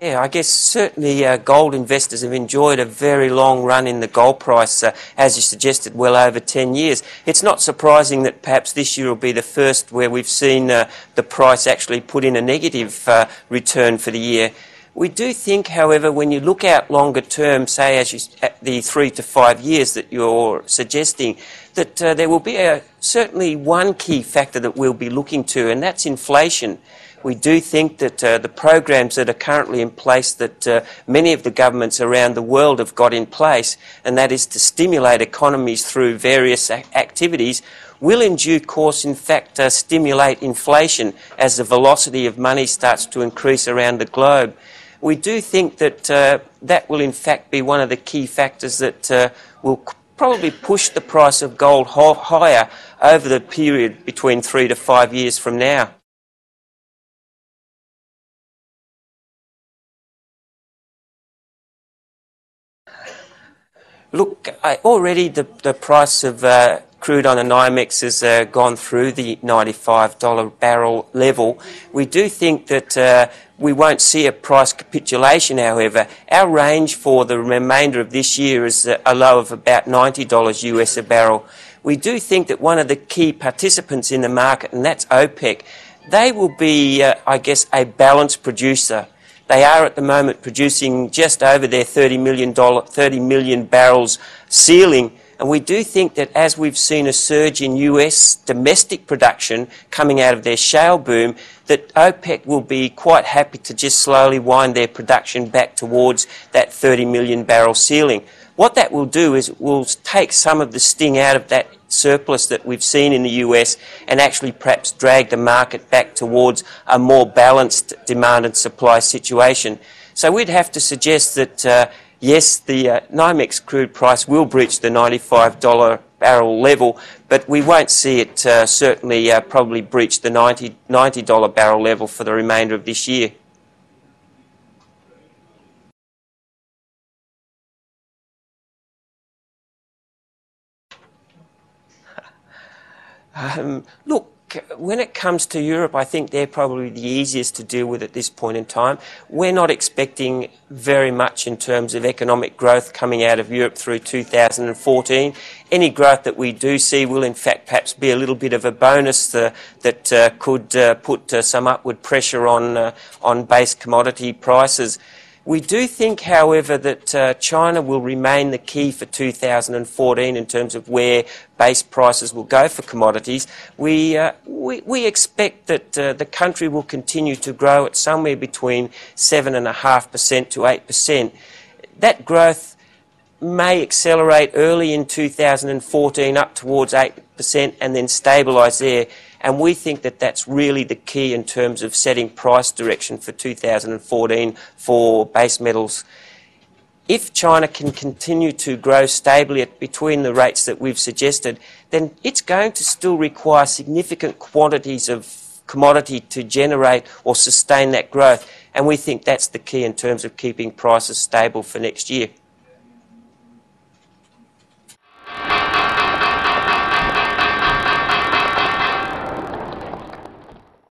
Yeah, I guess certainly gold investors have enjoyed a very long run in the gold price, as you suggested, well over 10 years. It's not surprising that perhaps this year will be the first where we've seen the price actually put in a negative return for the year. We do think, however, when you look out longer term, say at the 3 to 5 years that you're suggesting, that there will be certainly one key factor that we'll be looking to, and that's inflation. We do think that the programs that are currently in place that many of the governments around the world have got in place, and that is to stimulate economies through various activities, will in due course in fact stimulate inflation as the velocity of money starts to increase around the globe. We do think that that will in fact be one of the key factors that will probably push the price of gold higher over the period between 3 to 5 years from now. Look, already the price of crude on the NYMEX has gone through the $95 barrel level. We do think that we won't see a price capitulation, however. Our range for the remainder of this year is a low of about $90 US a barrel. We do think that one of the key participants in the market, and that's OPEC, they will be, I guess, a balanced producer. They are at the moment producing just over their 30 million barrels ceiling, and we do think that as we've seen a surge in US domestic production coming out of their shale boom, that OPEC will be quite happy to just slowly wind their production back towards that 30 million barrel ceiling. What that will do is it will take some of the sting out of that surplus that we've seen in the US and actually perhaps drag the market back towards a more balanced demand and supply situation. So we'd have to suggest that, yes, the NYMEX crude price will breach the $95 barrel level, but we won't see it certainly probably breach the $90 barrel level for the remainder of this year. Look, when it comes to Europe, I think they're probably the easiest to deal with at this point in time. We're not expecting very much in terms of economic growth coming out of Europe through 2014. Any growth that we do see will in fact perhaps be a little bit of a bonus that could put some upward pressure on base commodity prices. We do think, however, that China will remain the key for 2014 in terms of where base prices will go for commodities. We expect that the country will continue to grow at somewhere between 7.5% to 8%. That growth may accelerate early in 2014 up towards 8% and then stabilise there. And we think that that's really the key in terms of setting price direction for 2014 for base metals. If China can continue to grow stably at between the rates that we've suggested, then it's going to still require significant quantities of commodity to generate or sustain that growth. And we think that's the key in terms of keeping prices stable for next year.